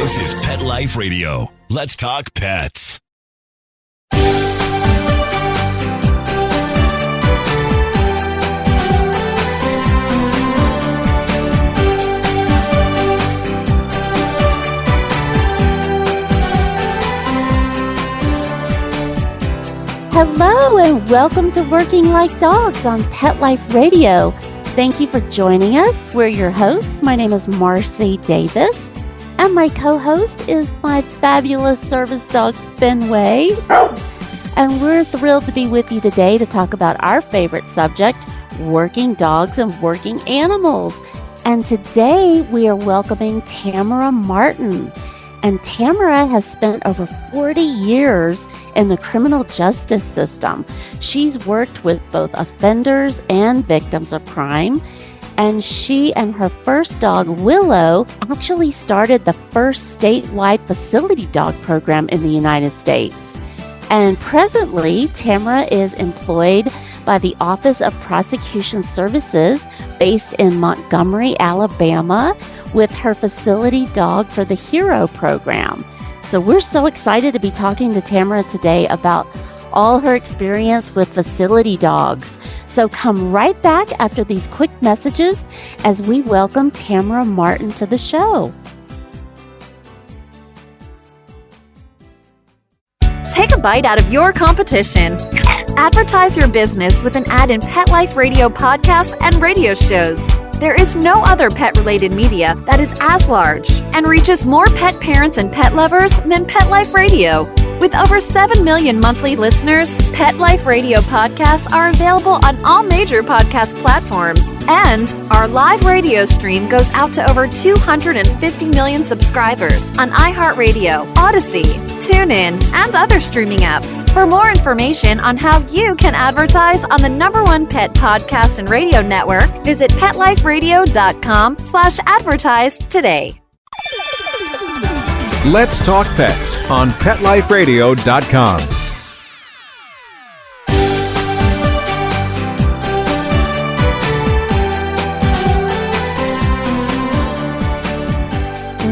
This is Pet Life Radio. Let's talk pets. Hello and welcome to Working Like Dogs on Pet Life Radio. Thank you for joining us. We're your hosts. My name is Marcie Davis, and my co-host is my fabulous service dog, Fenway. And we're thrilled to be with you today to talk about our favorite subject, working dogs and working animals. And today we are welcoming Tamara Martin. And Tamara has spent over 40 years in the criminal justice system. She's worked with both offenders and victims of crime. And she and her first dog, Willow, actually started the first statewide facility dog program in the United States. And presently, Tamara is employed by the Office of Prosecution Services based in Montgomery, Alabama, with her facility dog for the Hero program. So we're so excited to be talking to Tamara today about all her experience with facility dogs. So come right back after these quick messages as we welcome Tamara Martin to the show. Take a bite out of your competition. Advertise your business with an ad in Pet Life Radio podcasts and radio shows. There is no other pet-related media that is as large and reaches more pet parents and pet lovers than Pet Life Radio. With over 7 million monthly listeners, Pet Life Radio podcasts are available on all major podcast platforms, and our live radio stream goes out to over 250 million subscribers on iHeartRadio, Odyssey, TuneIn, and other streaming apps. For more information on how you can advertise on the #1 pet podcast and radio network, visit PetLifeRadio.com/advertise today. Let's Talk Pets on PetLifeRadio.com.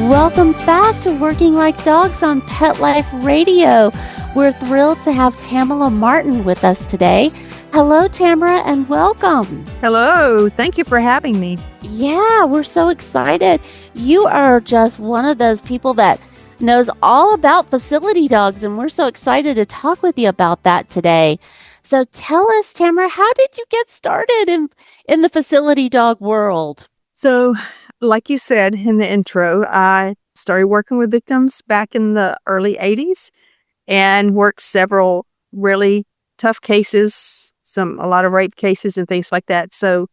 Welcome back to Working Like Dogs on Pet Life Radio. We're thrilled to have Tamara Martin with us today. Hello, Tamara, and welcome. Hello. Thank you for having me. Yeah, we're so excited. You are just one of those people that knows all about facility dogs, and we're so excited to talk with you about that today. So tell us, Tamara, how did you get started in the facility dog world? So, like you said in the intro, I started working with victims back in the early 80s and worked several really tough cases, a lot of rape cases and things like that. So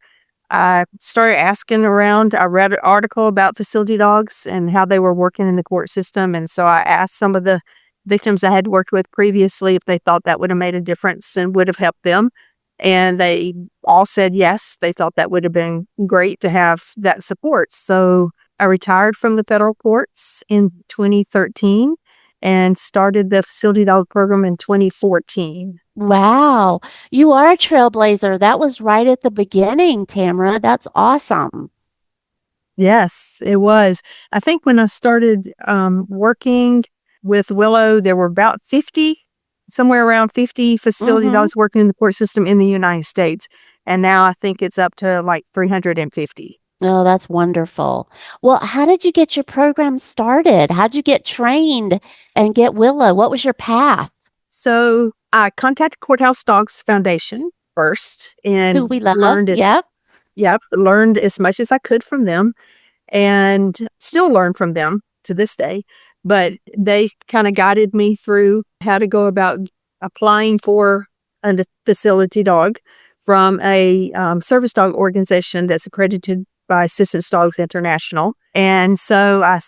I started asking around. I read an article about facility dogs and how they were working in the court system. And so I asked some of the victims I had worked with previously if they thought that would have made a difference and would have helped them. And they all said yes. They thought that would have been great to have that support. So I retired from the federal courts in 2013 and started the facility dog program in 2014. Wow. You are a trailblazer. That was right at the beginning, Tamara. That's awesome. Yes, it was. I think when I started working with Willow, there were about 50, somewhere around 50 facility dogs working in the court system in the United States. And now I think it's up to like 350. Oh, that's wonderful. Well, how did you get your program started? How did you get trained and get Willow? What was your path? So I contacted Courthouse Dogs Foundation first and Who we love. learned learned as much as I could from them and still learn from them to this day. But they kind of guided me through how to go about applying for a facility dog from a service dog organization that's accredited by Assistance Dogs International. And so I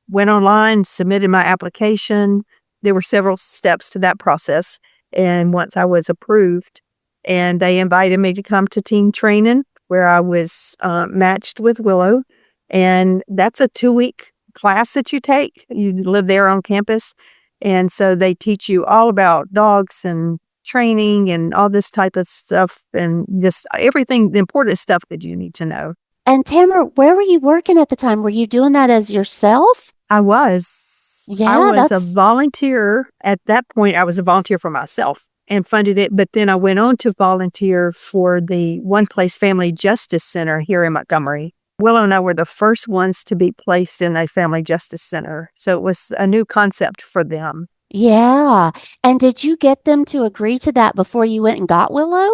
went online, submitted my application. There were several steps to that process. And once I was approved, and they invited me to come to team training where I was matched with Willow. And that's a 2-week class that you take. You live there on campus. And so they teach you all about dogs and training and all this type of stuff and just everything, the important stuff that you need to know. And Tamara, where were you working at the time? Were you doing that as yourself? I was. I Yeah, was a that's volunteer. At that point, I was a volunteer for myself and funded it. But then I went on to volunteer for the One Place Family Justice Center here in Montgomery. Willow and I were the first ones to be placed in a family justice center. So it was a new concept for them. yeah. And did you get them to agree to that before you went and got Willow?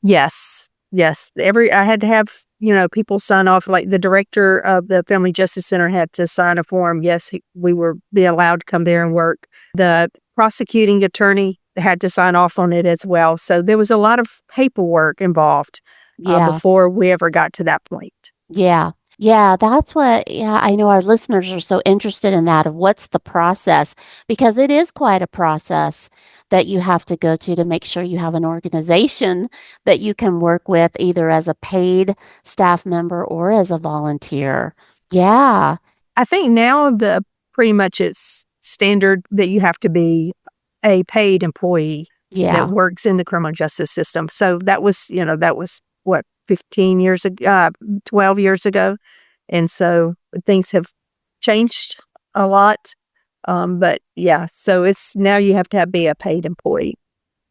Yes. Yes. I had to have, people sign off. Like the director of the Family Justice Center had to sign a form. Yes, we were be allowed to come there and work. The prosecuting attorney had to sign off on it as well. So there was a lot of paperwork involved Yeah. before we ever got to that point. Yeah. Yeah, I know our listeners are so interested in that of what's the process, because it is quite a process that you have to go to make sure you have an organization that you can work with either as a paid staff member or as a volunteer. Yeah. I think now pretty much it's standard that you have to be a paid employee Yeah. that works in the criminal justice system. So that was what, 15 years ago, 12 years ago. And so things have changed a lot. But yeah, so it's now you have to be a paid employee.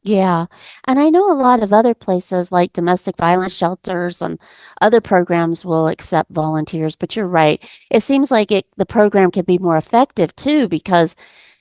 Yeah. And I know a lot of other places like domestic violence shelters and other programs will accept volunteers, but you're right. It seems like the program can be more effective too, because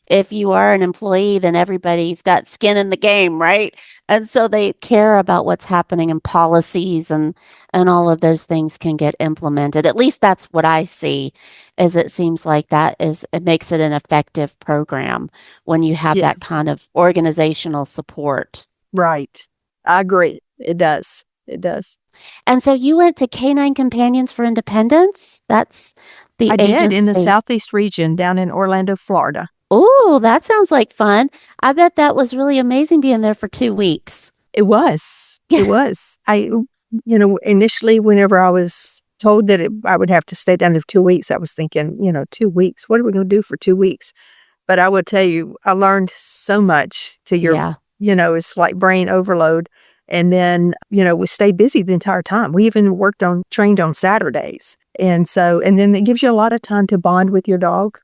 if you are an employee, then everybody's got skin in the game, right? And so they care about what's happening in policies and all of those things can get implemented. At least that's what I see, is it seems like it makes it an effective program when you have that Yes. kind of organizational support. Right. I agree. It does. It does. And so you went to Canine Companions for Independence? That's the I did in the agency. Southeast region down in Orlando, Florida. Oh, that sounds like fun. I bet that was really amazing being there for 2 weeks. It was. Yeah. It was. Initially, whenever I was told that I would have to stay down there for 2 weeks, I was thinking, 2 weeks, what are we going to do for 2 weeks? But I will tell you, I learned so much Yeah. it's like brain overload. And then, we stayed busy the entire time. We even trained on Saturdays. And then it gives you a lot of time to bond with your dog,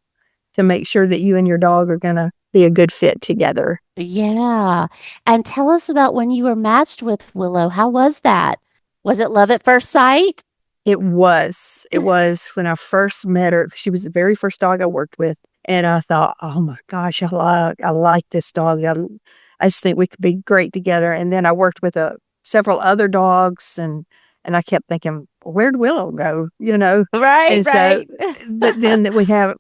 to make sure that you and your dog are going to be a good fit together. Yeah. And tell us about when you were matched with Willow. How was that? Was it love at first sight? It was. It was when I first met her. She was the very first dog I worked with. And I thought, oh my gosh, I like this dog. I just think we could be great together. And then I worked with several other dogs and I kept thinking, where'd Willow go? Right, And so, right. but then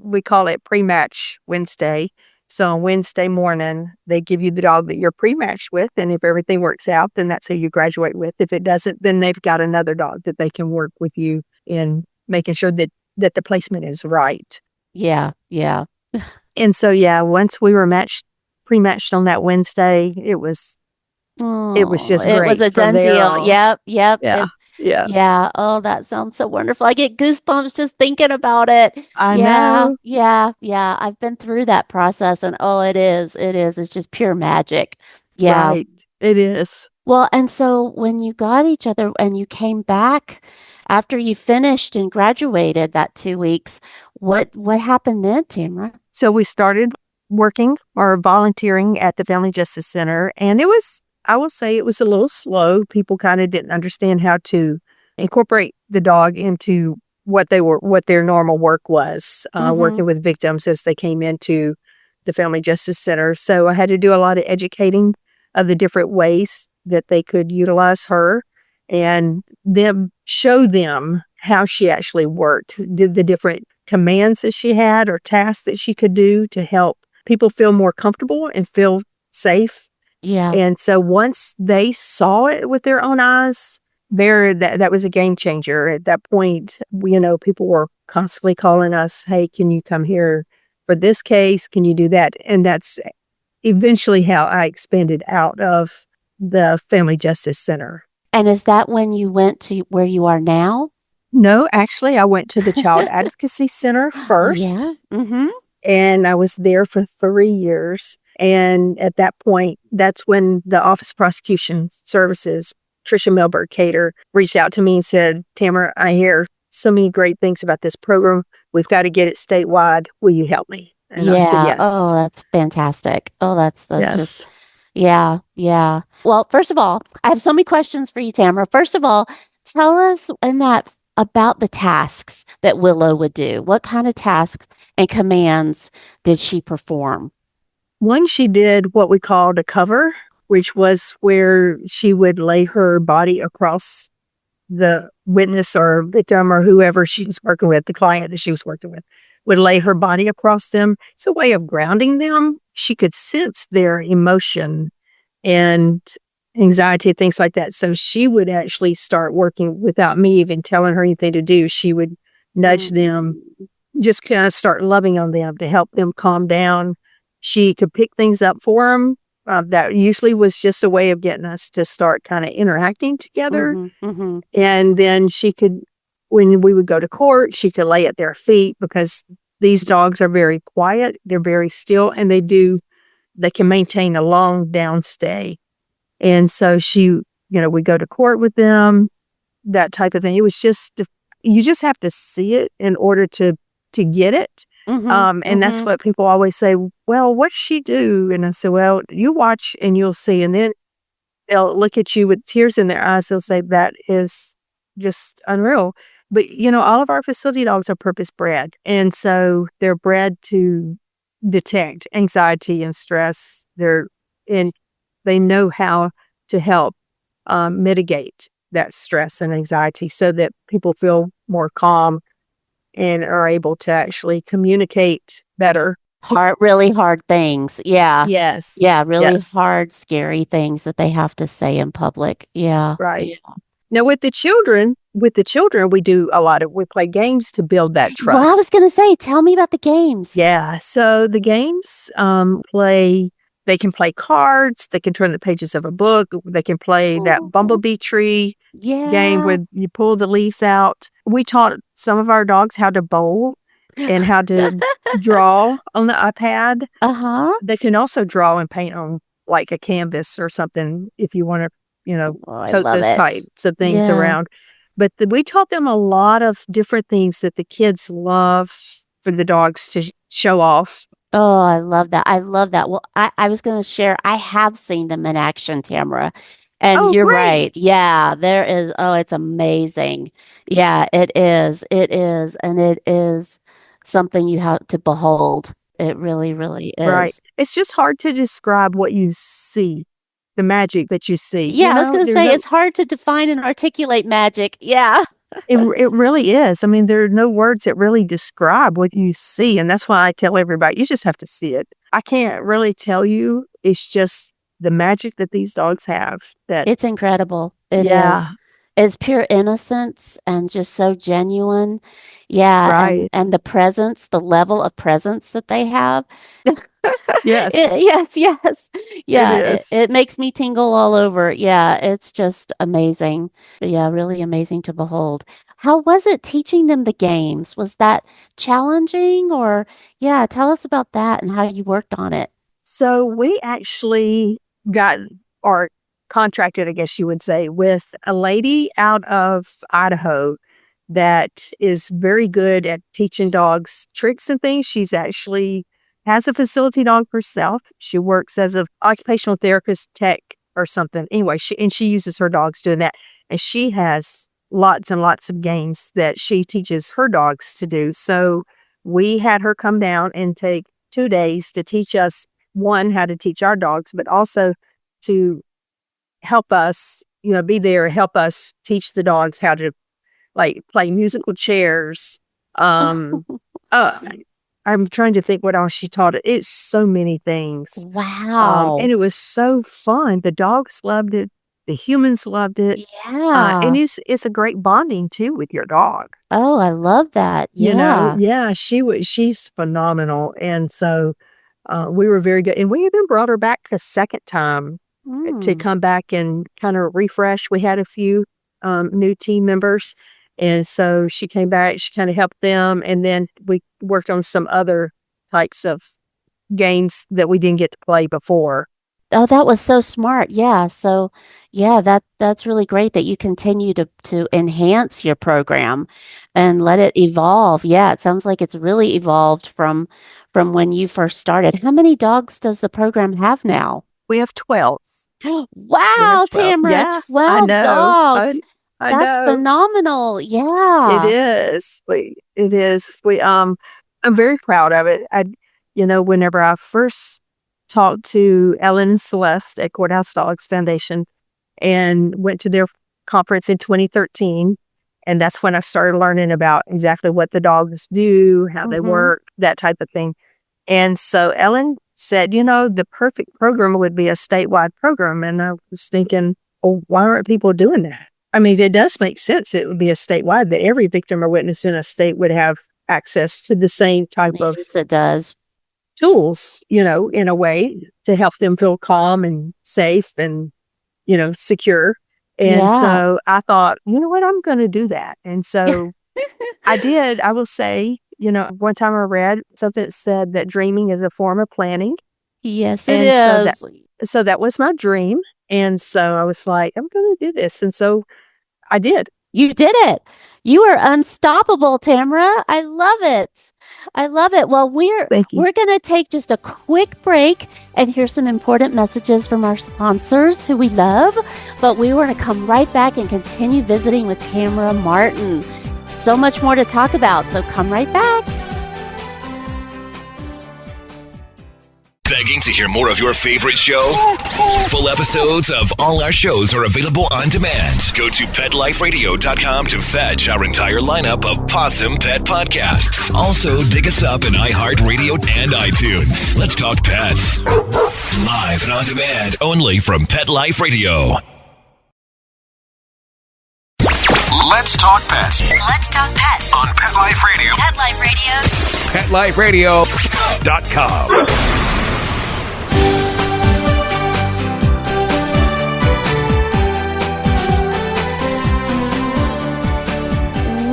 we call it pre-match Wednesday. So on Wednesday morning, they give you the dog that you're pre-matched with. And if everything works out, then that's who you graduate with. If it doesn't, then they've got another dog that they can work with you in making sure that the placement is right. Yeah, yeah. And so, yeah, once we were pre-matched on that Wednesday, it was just It great. was a from done there deal. on. Yep, yep. Yeah. Yeah. Yeah. Oh, that sounds so wonderful. I get goosebumps just thinking about it. I Yeah, know. yeah. I've been through that process and it's just pure magic. Yeah. Right. It is. Well, and so when you got each other and you came back after you finished and graduated that 2 weeks, what happened then, Tamara? So we started working or volunteering at the Family Justice Center, and I will say it was a little slow. People kind of didn't understand how to incorporate the dog into what their normal work was, working with victims as they came into the Family Justice Center. So I had to do a lot of educating of the different ways that they could utilize her and then show them how she actually worked, did the different commands that she had or tasks that she could do to help people feel more comfortable and feel safe. Yeah. And so once they saw it with their own eyes, that was a game changer. At that point, people were constantly calling us, hey, can you come here for this case? Can you do that? And that's eventually how I expanded out of the Family Justice Center. And is that when you went to where you are now? No, actually, I went to the Child Advocacy Center first. Yeah. Mm-hmm. And I was there for 3 years. And at that point, that's when the Office of Prosecution Services, Tricia Melberg Cater, reached out to me and said, Tamara, I hear so many great things about this program. we've got to get it statewide. Will you help me? And I said, Yeah. Oh, yes. that's fantastic. Oh, that's just Yes. yeah, yeah. Well, first of all, I have so many questions for you, Tamara. First of all, tell us in that about the tasks that Willow would do. What kind of tasks and commands did she perform? One, she did what we called a cover, which was where she would lay her body across the witness or victim or whoever she was working with, the client that she was working with, would lay her body across them. It's a way of grounding them. She could sense their emotion and anxiety, things like that. So she would actually start working without me even telling her anything to do. She would nudge them, just kind of start loving on them to help them calm down. She could pick things up for them. That usually was just a way of getting us to start kind of interacting together. And then she could, when we would go to court, she could lay at their feet because these dogs are very quiet. They're very still, and they can maintain a long down stay. And so we go to court with them, that type of thing. It was just, you just have to see it in order to get it. And that's what people always say, well, what'd she do? And I said, well, you watch and you'll see. And then they'll look at you with tears in their eyes. They'll say, that is just unreal. But, all of our facility dogs are purpose bred. And so they're bred to detect anxiety and stress. And they know how to help mitigate that stress and anxiety so that people feel more calm and are able to actually communicate better. Really hard things. Yeah. Yes. Yeah, really Yes. hard, scary things that they have to say in public. Yeah. Right. Yeah. Now with the children, we play games to build that trust. Well, I was going to say, tell me about the games. Yeah. So the games they can play cards, they can turn the pages of a book, they can play that bumblebee tree game where you pull the leaves out. We taught some of our dogs how to bowl and how to draw on the iPad. They can also draw and paint on like a canvas or something if you want to, tote those types of things around. But we taught them a lot of different things that the kids love for the dogs to show off. Oh, I love that. I love that. Well, I was going to share, I have seen them in action, Tamara. And you're great. right. Yeah, there is. Oh, it's amazing. Yeah, it is. It is. And it is something you have to behold. It really, really is. Right. It's just hard to describe what you see, the magic that you see. Yeah, I was going to say, it's hard to define and articulate magic. Yeah. It really is. I mean, there are no words that really describe what you see. And that's why I tell everybody, you just have to see it. I can't really tell you. It's just the magic that these dogs have. It's incredible. It is. It's pure innocence and just so genuine. Yeah. Right. And the presence, the level of presence that they have. Yes. Yes. Yeah. It is. It makes me tingle all over. Yeah. It's just amazing. Yeah. Really amazing to behold. How was it teaching them the games? Was that challenging or, tell us about that and how you worked on it. So we actually contracted, I guess you would say, with a lady out of Idaho that is very good at teaching dogs tricks and things. She's actually has a facility dog herself. She works as an occupational therapist tech or something. Anyway, she uses her dogs doing that. And she has lots and lots of games that she teaches her dogs to do. So we had her come down and take 2 days to teach us, one, how to teach our dogs, but also to help us, be there, help us teach the dogs how to play musical chairs. I'm trying to think what else she taught it. It's so many things. Wow. And it was so fun. The dogs loved it. The humans loved it. Yeah. And it's a great bonding too with your dog. Oh, I love that. Yeah. She's phenomenal. And so we were very good. And we even brought her back a second time to come back and kind of refresh. We had a few new team members. And so she came back, she kind of helped them. And then we worked on some other types of games that we didn't get to play before. Oh, that was so smart. Yeah. So, yeah, that's really great that you continue to enhance your program and let it evolve. Yeah, it sounds like it's really evolved from when you first started. How many dogs does the program have now? We have 12. We have Wow, 12. Tamara, Yeah, I 12 know. dogs. I That's know. phenomenal. It Yeah. is. It is. I'm very proud of it. Whenever I first talked to Ellen and Celeste at Courthouse Dogs Foundation and went to their conference in 2013, and that's when I started learning about exactly what the dogs do, how they Mm-hmm. work, that type of thing. And so Ellen said, the perfect program would be a statewide program. And I was thinking, oh, why aren't people doing that? I mean, it does make sense. It would be a statewide that every victim or witness in a state would have access to the same type of Yes, it does. tools, in a way to help them feel calm and safe and, secure. And Yeah. so I thought, you know what, I'm going to do that. And so I did. I will say, one time I read something that said that dreaming is a form of planning. Yes, it And is. so that was my dream. And so I was like, I'm going to do this. And so I did. You did it. You are unstoppable, Tamara. I love it. I love it. Well, Thank you. we're going to take just a quick break and hear some important messages from our sponsors who we love. But we want to come right back and continue visiting with Tamara Martin. So much more to talk about. So come right back. Begging to hear more of your favorite show? Full episodes of all our shows are available on demand. Go to PetLifeRadio.com to fetch our entire lineup of Possum Pet podcasts. Also, dig us up in iHeartRadio and iTunes. Let's talk pets. Live and on demand only from Pet Life Radio. Let's talk pets Let's talk pets on Pet Life Radio. Pet Life Radio. PetLifeRadio.com.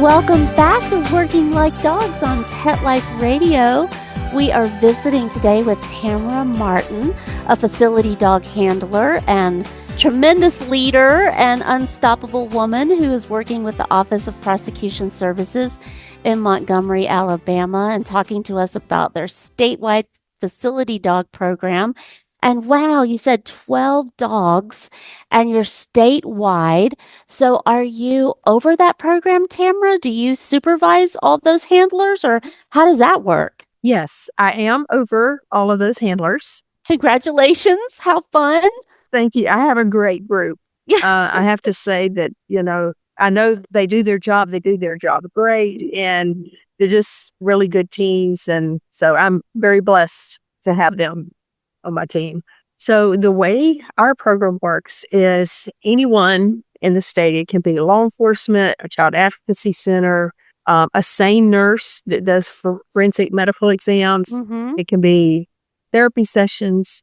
Welcome back to Working Like Dogs on Pet Life Radio. We are visiting today with Tamara Martin, a facility dog handler and tremendous leader and unstoppable woman who is working with the Office of Prosecution Services in Montgomery, Alabama, and talking to us about their statewide facility dog program. And wow, you said 12 dogs and you're statewide. So are you over that program, Tamara? Do you supervise all those handlers or how does that work? Yes, I am over all of those handlers. Congratulations. How fun. Thank you. I have a great group. Yeah. I have to say that, I know they do their job. They do their job great. And they're just really good teams. And so I'm very blessed to have them on my team. So the way our program works is anyone in the state, it can be law enforcement, a child advocacy center, a SANE nurse that does forensic medical exams. Mm-hmm. It can be therapy sessions.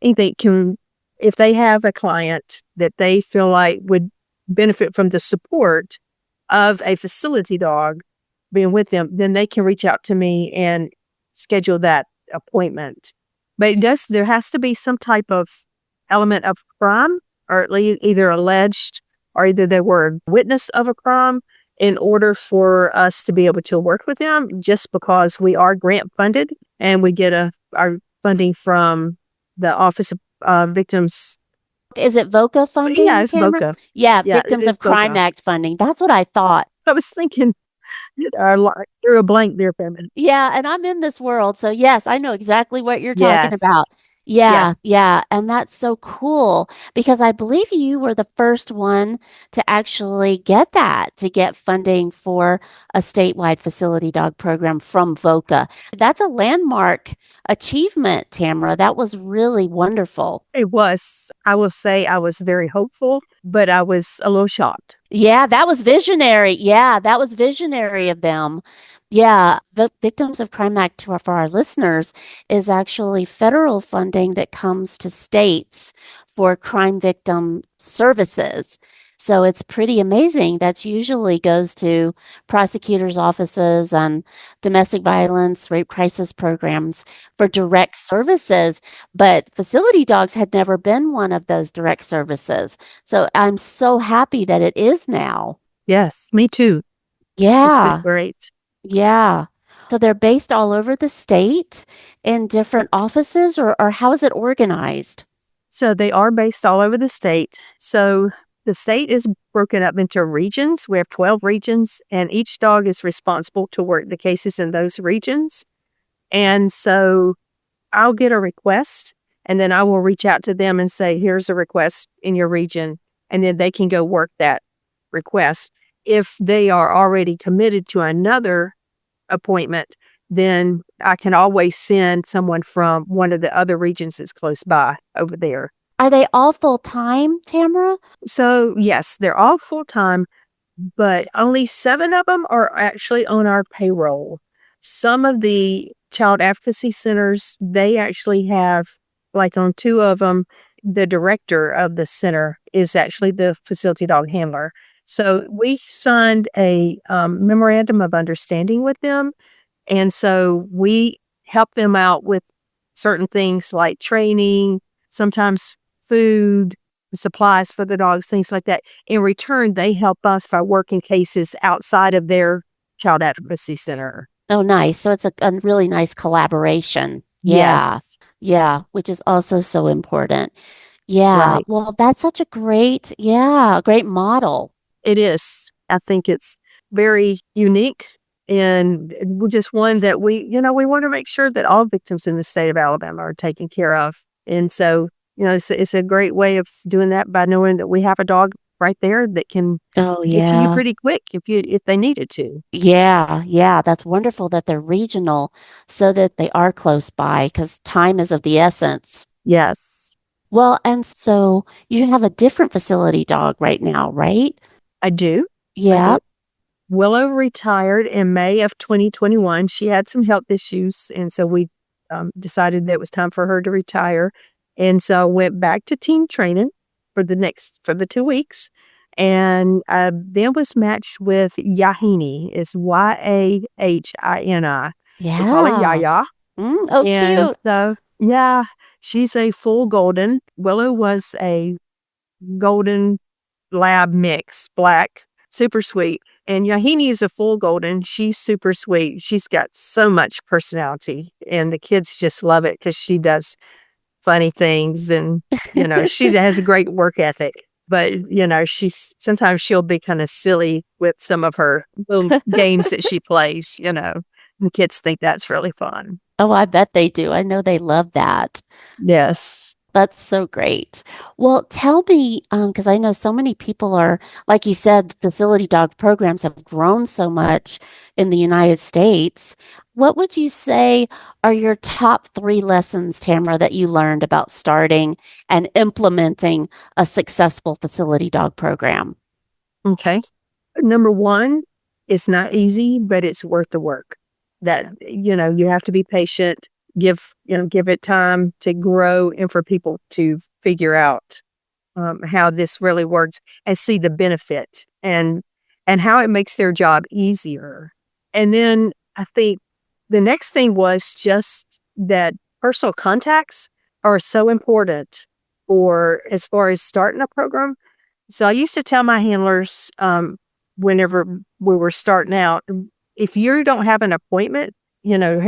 Anything if they have a client that they feel like would benefit from the support of a facility dog being with them, then they can reach out to me and schedule that appointment. But there has to be some type of element of crime, or at least either alleged or either they were a witness of a crime in order for us to be able to work with them, just because we are grant funded and we get our funding from the Office of Victims. Is it VOCA funding? Yeah, it's Tamara? VOCA. Yeah, Yeah, Victims it of is Crime VOCA. Act funding. That's what I thought. I was thinking, through a blank there for a minute. Yeah, and I'm in this world, so yes, I know exactly what you're talking Yes. about. Yeah, and that's so cool because I believe you were the first one to actually to get funding for a statewide facility dog program from VOCA. That's a landmark achievement, Tamara. That was really wonderful. It was. I will say I was very hopeful, but I was a little shocked. Yeah, that was visionary. Yeah, that was visionary of them. Yeah, the Victims of Crime Act for our listeners is actually federal funding that comes to states for crime victim services. So it's pretty amazing. That's usually goes to prosecutors' offices and domestic violence, rape crisis programs for direct services. But facility dogs had never been one of those direct services. So I'm so happy that it is now. Yes, me too. It's been Yeah. great. Yeah. So they're based all over the state in different offices, or how is it organized? So they are based all over the state. So the state is broken up into regions. We have 12 regions, and each dog is responsible to work the cases in those regions. And so I'll get a request, and then I will reach out to them and say, here's a request in your region. And then they can go work that request. If they are already committed to another appointment, then I can always send someone from one of the other regions that's close by over there. Are they all full time, Tamara? So, yes, they're all full time, but only 7 of them are actually on our payroll. Some of the child advocacy centers, they actually have, like on 2 of them, the director of the center is actually the facility dog handler. So we signed a memorandum of understanding with them. And so we help them out with certain things like training, sometimes food, supplies for the dogs, things like that. In return, they help us by working cases outside of their child advocacy center. Oh, nice. So it's a really nice collaboration. Yeah. Yes. Yeah. Which is also so important. Yeah. Right. Well, that's such a great model. It is. I think it's very unique and just one that we want to make sure that all victims in the state of Alabama are taken care of. And so, it's a great way of doing that by knowing that we have a dog right there that can Oh, get to you yeah. pretty quick if they needed to. Yeah. Yeah. That's wonderful that they're regional so that they are close by because time is of the essence. Yes, Well, and so you have a different facility dog right now, right? I do. I Yeah. do. Willow retired in May of 2021. She had some health issues, and so we decided that it was time for her to retire. And so I went back to team training for the 2 weeks, and then was matched with Yahini. It's Yahini. We call her Yeah. Yaya. Oh, And cute. so, yeah, she's a full golden. Willow was a golden lab mix, black, super sweet. And Yahini is a full golden. She's super sweet. She's got so much personality, and the kids just love it because she does funny things, and she has a great work ethic. But sometimes she'll be kind of silly with some of her little games that she plays. The kids think that's really fun. Oh, I bet they do. I know they love that. Yes. That's so great. Well, tell me, because I know so many people are, like you said, facility dog programs have grown so much in the United States. What would you say are your top 3 lessons, Tamara, that you learned about starting and implementing a successful facility dog program? Okay. Number 1, it's not easy, but it's worth the work. That, you have to be patient, give it time to grow and for people to figure out how this really works and see the benefit and how it makes their job easier. And then I think the next thing was just that personal contacts are so important as far as starting a program. So I used to tell my handlers whenever we were starting out, if you don't have an appointment,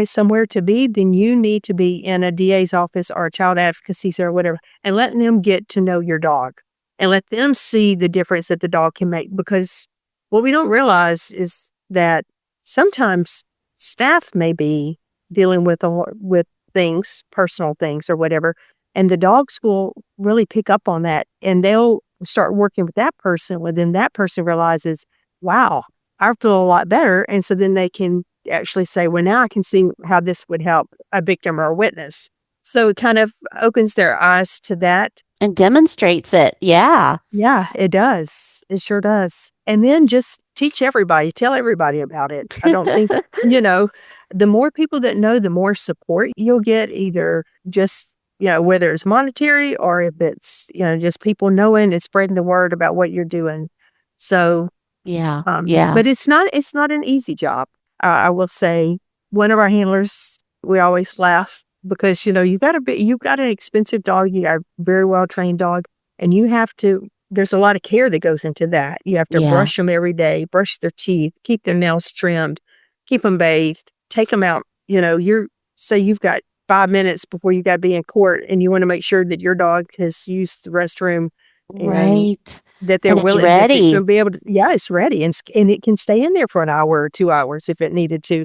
somewhere to be, then you need to be in a DA's office or a child advocacy or whatever, and letting them get to know your dog and let them see the difference that the dog can make. Because what we don't realize is that sometimes staff may be dealing with things, personal things or whatever, and the dogs will really pick up on that, and they'll start working with that person. Well, then that person realizes, wow, I feel a lot better. And so then they can actually say, well, now I can see how this would help a victim or a witness. So it kind of opens their eyes to that. And demonstrates it. Yeah. Yeah, it does. It sure does. And then just tell everybody about it. I don't think, the more people that know, the more support you'll get, either just whether it's monetary or if it's, just people knowing and spreading the word about what you're doing. So, Yeah. but it's not an easy job. I will say one of our handlers, we always laugh because, you've got an expensive dog, you got a very well-trained dog, and there's a lot of care that goes into that. You have to brush them every day, brush their teeth, keep their nails trimmed, keep them bathed, take them out. Say you've got 5 minutes before you got to be in court and you want to make sure that your dog has used the restroom. Right. That they're And willing it's ready. to be able to, it's ready. And it can stay in there for an hour or 2 hours if it needed to.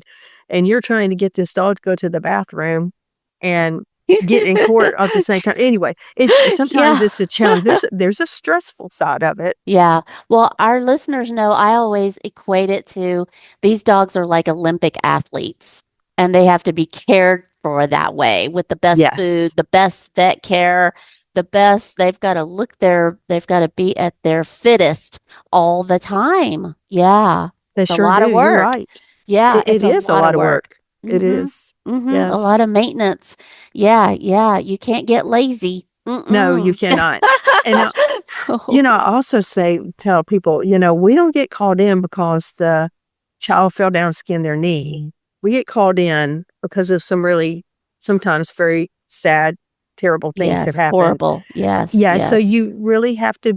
And you're trying to get this dog to go to the bathroom and get in court at the same time. Anyway, sometimes it's a challenge. There's a stressful side of it. Yeah. Well, our listeners know I always equate it to these dogs are like Olympic athletes and they have to be cared for that way with the best food, the best vet care, they've got to be at their fittest all the time. Yeah. It's a lot of work. You're right. Yeah. It is a lot of work. Mm-hmm. It is. Mm-hmm. Yes. A lot of maintenance. Yeah. You can't get lazy. Mm-mm. No, you cannot. And I also tell people, we don't get called in because the child fell down and skinned their knee. We get called in because of some really, sometimes very sad, terrible things have happened. Horrible. Yes. Yeah. So you really have to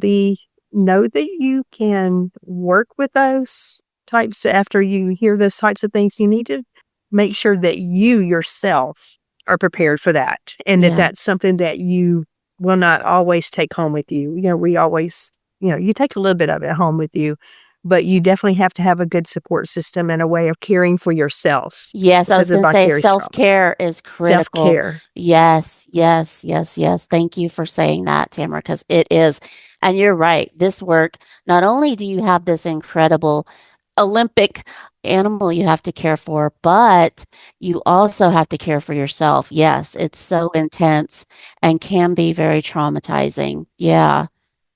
know that you can work with those types. After you hear those types of things, you need to make sure that you yourself are prepared for that. And that's something that you will not always take home with you. We always, you take a little bit of it home with you, but you definitely have to have a good support system and a way of caring for yourself. Yes, I was going to say self-care is critical. Self-care. Yes. Thank you for saying that, Tamara, because it is. And you're right. This work, not only do you have this incredible Olympic animal you have to care for, but you also have to care for yourself. Yes, it's so intense and can be very traumatizing. Yeah,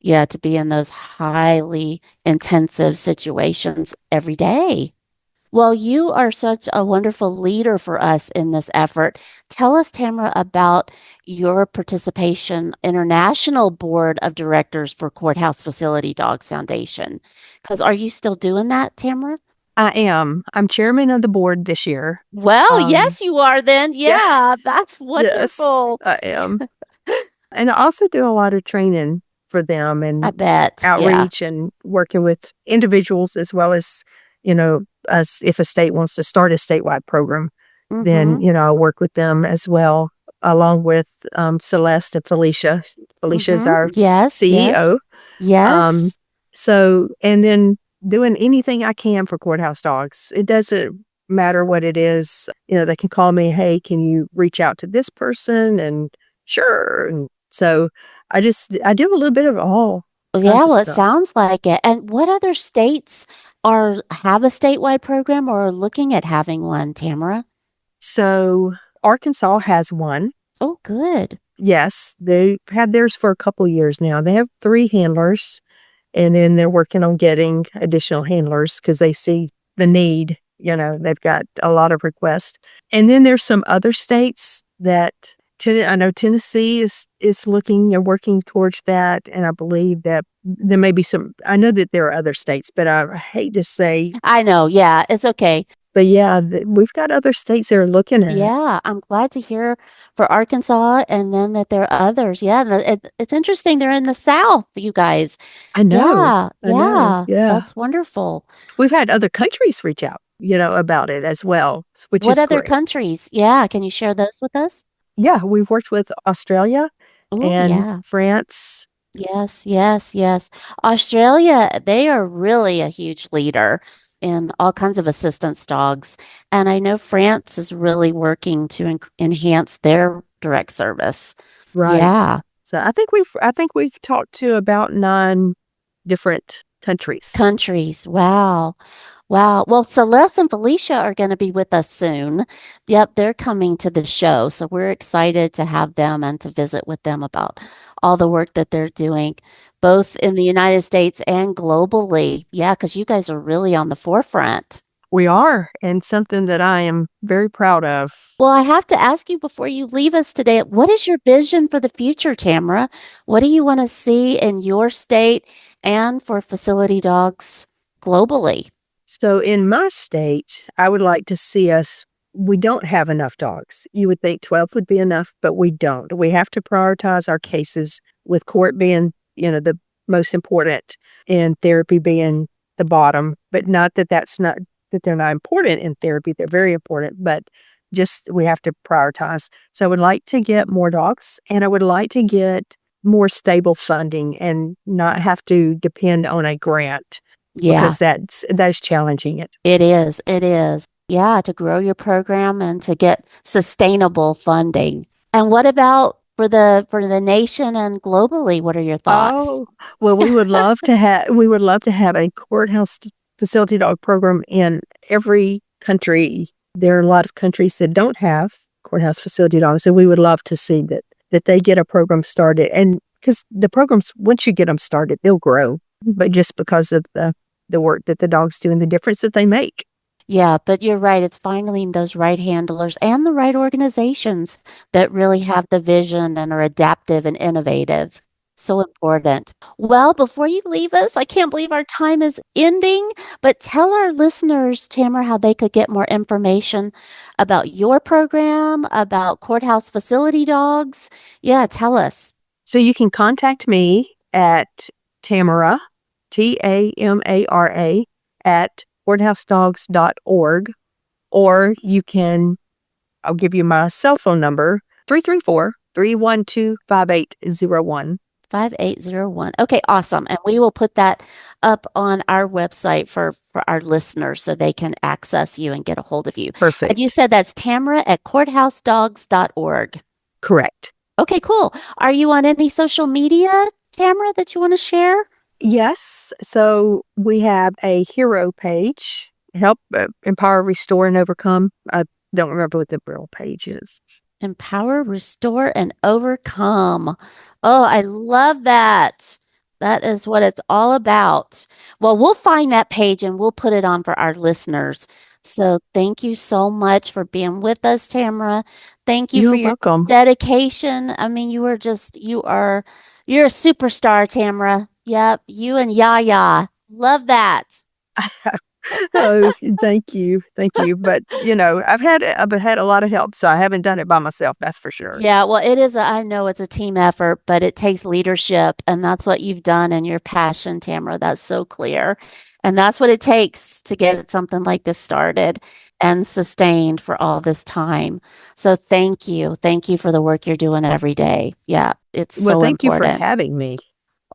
to be in those highly intensive situations every day. Well, you are such a wonderful leader for us in this effort. Tell us, Tamara, about your participation International Board of Directors for Courthouse Facility Dogs Foundation. Because are you still doing that, Tamara? I am. I'm chairman of the board this year. Well, yes, you are then. Yeah, that's wonderful. Yes, I am. And I also do a lot of training for them and I bet. outreach and working with individuals as well as, as if a state wants to start a statewide program, then, I work with them as well, along with Celeste and Felicia. Felicia's our CEO. Yes. So, and then doing anything I can for courthouse dogs. It doesn't matter what it is. They can call me, hey, can you reach out to this person? And sure. And so I do a little bit of all. Yeah, well, it sounds like it. And what other states have a statewide program or are looking at having one, Tamara? So Arkansas has one. Oh, good. Yes, they've had theirs for a couple years now. They have 3 handlers, and then they're working on getting additional handlers because they see the need. They've got a lot of requests. And then there's some other states that I know Tennessee is looking and working towards that. And I believe that there may be I know that there are other states, but I hate to say. I know. Yeah, it's okay. But yeah, we've got other states that are looking at it. Yeah, I'm glad to hear for Arkansas and then that there are others. Yeah, it's interesting. They're in the South, you guys. I know. Yeah. That's wonderful. We've had other countries reach out, about it as well, which is What other great. countries? Yeah, can you share those with us? Yeah, we've worked with Australia and France. Yes. Australia, they are really a huge leader in all kinds of assistance dogs. And I know France is really working to enhance their direct service. Right. Yeah. So I think we've talked to about 9 different countries. Wow. Well, Celeste and Felicia are going to be with us soon. Yep, they're coming to the show. So we're excited to have them and to visit with them about all the work that they're doing, both in the United States and globally. Yeah, because you guys are really on the forefront. We are, and something that I am very proud of. Well, I have to ask you before you leave us today, what is your vision for the future, Tamara? What do you want to see in your state and for facility dogs globally? So in my state, I would like to see we don't have enough dogs. You would think 12 would be enough, but we don't. We have to prioritize our cases, with court being, the most important and therapy being the bottom, but not that they're not important in therapy. They're very important, but just we have to prioritize. So I would like to get more dogs, and I would like to get more stable funding and not have to depend on a grant. Yeah, Because that is challenging it. it is. It is. Yeah, to grow your program and to get sustainable funding. And what about for the nation and globally? What are your thoughts? Oh, well, we would love to have a courthouse facility dog program in every country. There are a lot of countries that don't have courthouse facility dogs, so we would love to see that they get a program started. And because the programs, once you get them started, they'll grow. But just because of the work that the dogs do and the difference that they make. Yeah, but you're right. It's finding those right handlers and the right organizations that really have the vision and are adaptive and innovative. So important. Well, before you leave us, I can't believe our time is ending, but tell our listeners, Tamara, how they could get more information about your program, about courthouse facility dogs. Yeah, tell us. So you can contact me at Tamara, Tamara, at courthousedogs.org, or I'll give you my cell phone number, 334-312-5801. 5801. Okay, awesome. And we will put that up on our website for our listeners so they can access you and get a hold of you. Perfect. And you said that's Tamara at courthousedogs.org. Correct. Okay, cool. Are you on any social media, Tamara, that you want to share? Yes. So we have a hero page, help empower, restore, and overcome. I don't remember what the real page is. Empower, restore, and overcome. Oh, I love that. That is what it's all about. Well, we'll find that page and we'll put it on for our listeners. So thank you so much for being with us, Tamara. Thank you You're for your welcome. dedication. I mean, you're a superstar, Tamara. Yep, you and Yaya. Love that. Oh, thank you. But I've had a lot of help, so I haven't done it by myself. That's for sure. Yeah, well, I know it's a team effort, but it takes leadership, and that's what you've done and your passion, Tamara. That's so clear. And that's what it takes to get something like this started and sustained for all this time. So thank you. Thank you for the work you're doing every day. Yeah, it's so important. Well, thank you for having me.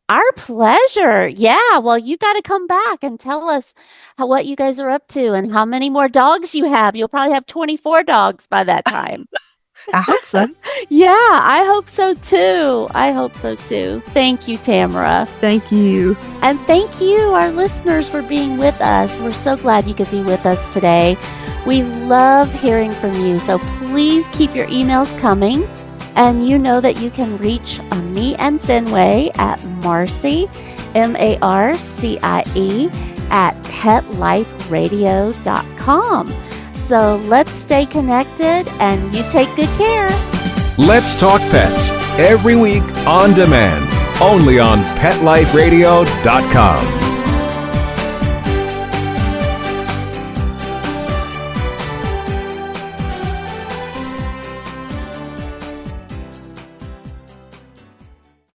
Our pleasure. Yeah. Well, you got to come back and tell us what you guys are up to and how many more dogs you have. You'll probably have 24 dogs by that time. I hope so. Yeah, I hope so too. Thank you, Tamara. Thank you. And thank you, our listeners, for being with us. We're so glad you could be with us today. We love hearing from you. So please keep your emails coming. And you know that you can reach me and Fenway at Marcie, Marcie, at petliferadio.com. So let's stay connected and you take good care. Let's Talk Pets, every week on demand, only on PetLifeRadio.com.